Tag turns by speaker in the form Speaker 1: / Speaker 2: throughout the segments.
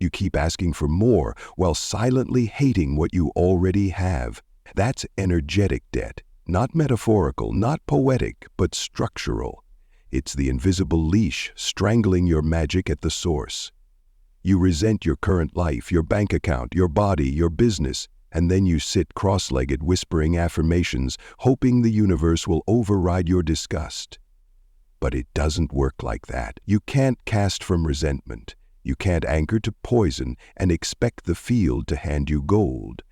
Speaker 1: You keep asking for more while silently hating what you already have. That's energetic debt. Not metaphorical, not poetic, but structural. It's the invisible leash strangling your magic at the source. You resent your current life, your bank account, your body, your business, and then you sit cross-legged whispering affirmations, hoping the universe will override your disgust. But it doesn't work like that. You can't cast from resentment. You can't anchor to poison and expect the field to hand you gold.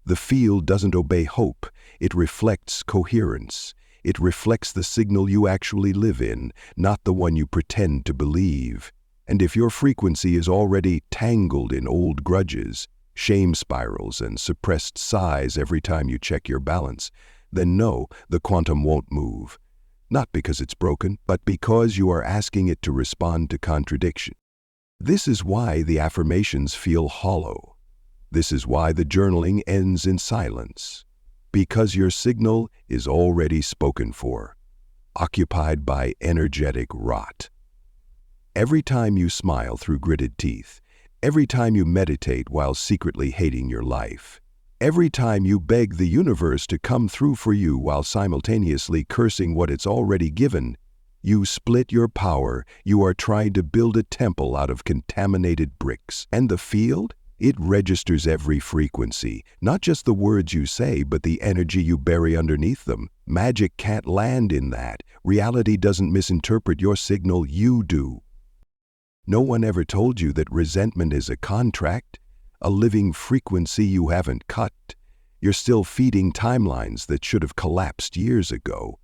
Speaker 1: The field doesn't obey hope. It reflects coherence. It reflects the signal you actually live in, not the one you pretend to believe. And if your frequency is already tangled in old grudges, shame spirals, and suppressed sighs every time you check your balance, then no, the quantum won't move. Not because it's broken, but because you are asking it to respond to contradiction. This is why the affirmations feel hollow. This is why the journaling ends in silence. Because your signal is already spoken for, occupied by energetic rot. Every time you smile through gritted teeth, every time you meditate while secretly hating your life, every time you beg the universe to come through for you while simultaneously cursing what it's already given, you split your power. You are trying to build a temple out of contaminated bricks. And the field? It registers every frequency, not just the words you say, but the energy you bury underneath them. Magic can't land in that. Reality doesn't misinterpret your signal, you do. No one ever told you that resentment is a contract, a living frequency you haven't cut. You're still feeding timelines that should have collapsed years ago.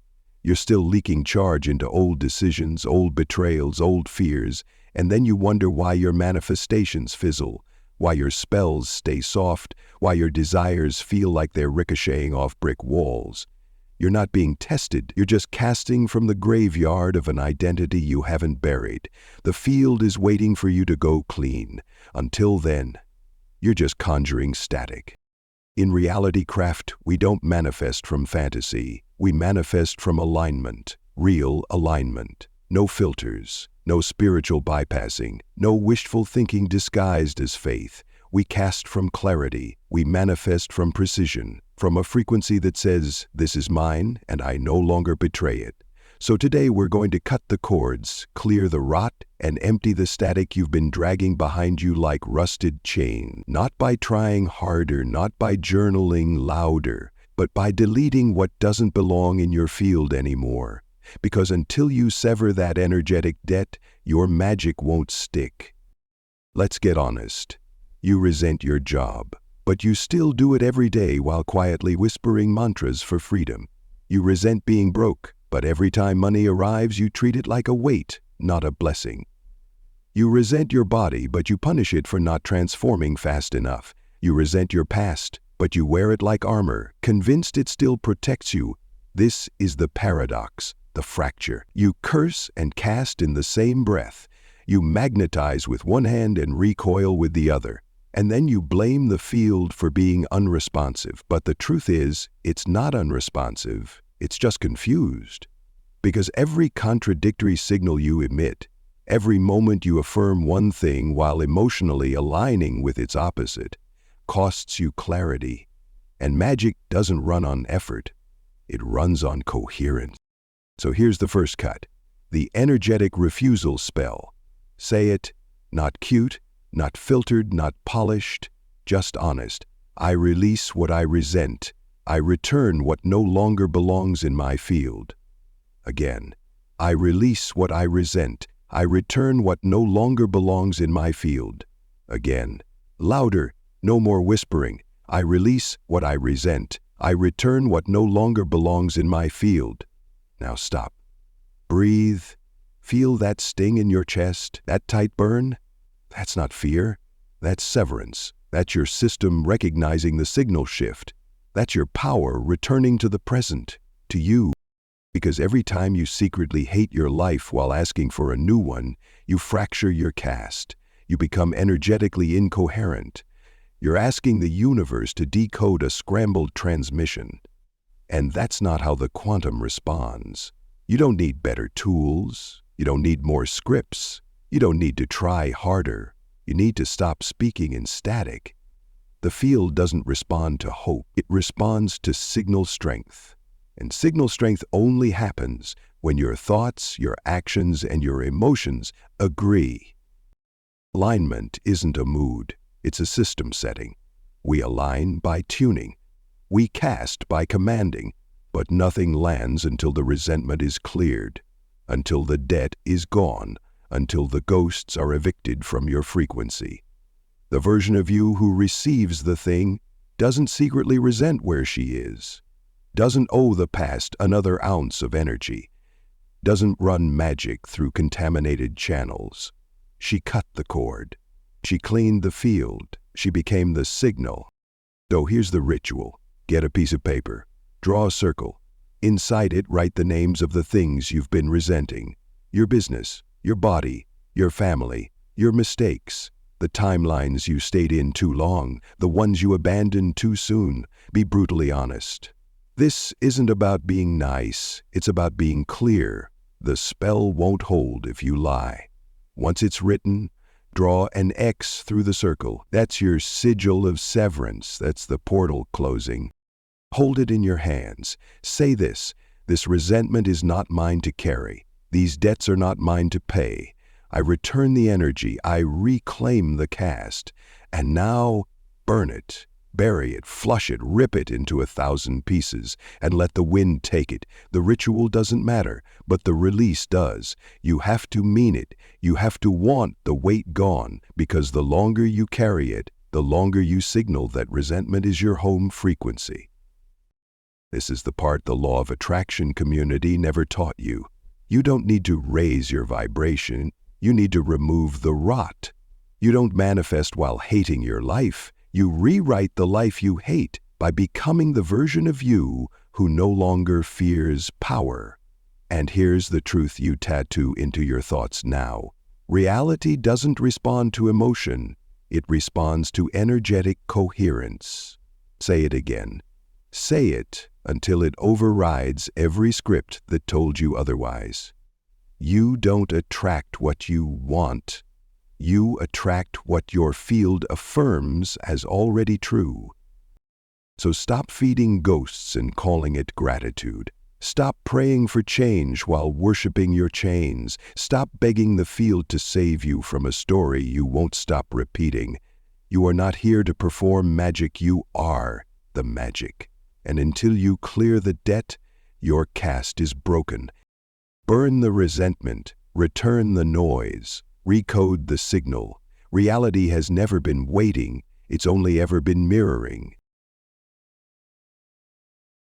Speaker 1: You're still leaking charge into old decisions, old betrayals, old fears, and then you wonder why your manifestations fizzle, why your spells stay soft, why your desires feel like they're ricocheting off brick walls. You're not being tested, you're just casting from the graveyard of an identity you haven't buried. The field is waiting for you to go clean. Until then, you're just conjuring static. In REALITYCRAFT, we don't manifest from fantasy, we manifest from alignment, real alignment. No filters, no spiritual bypassing, no wishful thinking disguised as faith. We cast from clarity, we manifest from precision, from a frequency that says, this is mine and I no longer betray it. So today we're going to cut the cords, clear the rot, and empty the static you've been dragging behind you like rusted chain. Not by trying harder, not by journaling louder, but by deleting what doesn't belong in your field anymore. Because until you sever that energetic debt, your magic won't stick. Let's get honest. You resent your job, but you still do it every day while quietly whispering mantras for freedom. You resent being broke, but every time money arrives, you treat it like a weight, not a blessing. You resent your body, but you punish it for not transforming fast enough. You resent your past, but you wear it like armor, convinced it still protects you. This is the paradox, the fracture. You curse and cast in the same breath. You magnetize with one hand and recoil with the other. And then you blame the field for being unresponsive. But the truth is, it's not unresponsive. It's just confused. Because every contradictory signal you emit, every moment you affirm one thing while emotionally aligning with its opposite, costs you clarity. And magic doesn't run on effort. It runs on coherence. So here's the first cut. The energetic refusal spell. Say it, not cute, not filtered, not polished, just honest. I release what I resent. I return what no longer belongs in my field. Again, I release what I resent. I return what no longer belongs in my field. Again, louder, no more whispering. I release what I resent. I return what no longer belongs in my field. Now stop. Breathe. Feel that sting in your chest, that tight burn? That's not fear. That's severance. That's your system recognizing the signal shift. That's your power returning to the present, to you. Because every time you secretly hate your life while asking for a new one, you fracture your cast. You become energetically incoherent. You're asking the universe to decode a scrambled transmission. And that's not how the quantum responds. You don't need better tools. You don't need more scripts. You don't need to try harder. You need to stop speaking in static. The field doesn't respond to hope. It responds to signal strength. And signal strength only happens when your thoughts, your actions, and your emotions agree. Alignment isn't a mood, it's a system setting. We align by tuning. We cast by commanding, but nothing lands until the resentment is cleared, until the debt is gone, until the ghosts are evicted from your frequency. The version of you who receives the thing doesn't secretly resent where she is, doesn't owe the past another ounce of energy, doesn't run magic through contaminated channels. She cut the cord. She cleaned the field. She became the signal. So here's the ritual. Get a piece of paper. Draw a circle. Inside it, write the names of the things you've been resenting. Your business, your body, your family, your mistakes, the timelines you stayed in too long, the ones you abandoned too soon. Be brutally honest. This isn't about being nice. It's about being clear. The spell won't hold if you lie. Once it's written, draw an X through the circle. That's your sigil of severance. That's the portal closing. Hold it in your hands. Say this resentment is not mine to carry. These debts are not mine to pay. I return the energy. I reclaim the cast. And now, burn it, bury it, flush it, rip it into 1,000 pieces, and let the wind take it. The ritual doesn't matter, but the release does. You have to mean it. You have to want the weight gone, because the longer you carry it, the longer you signal that resentment is your home frequency. This is the part the law of attraction community never taught you. You don't need to raise your vibration. You need to remove the rot. You don't manifest while hating your life. You rewrite the life you hate by becoming the version of you who no longer fears power. And here's the truth you tattoo into your thoughts now. Reality doesn't respond to emotion. It responds to energetic coherence. Say it again. Say it until it overrides every script that told you otherwise. You don't attract what you want. You attract what your field affirms as already true. So stop feeding ghosts and calling it gratitude. Stop praying for change while worshiping your chains. Stop begging the field to save you from a story you won't stop repeating. You are not here to perform magic. You are the magic. And until you clear the debt, your cast is broken. Burn the resentment, return the noise, recode the signal. Reality has never been waiting, it's only ever been mirroring.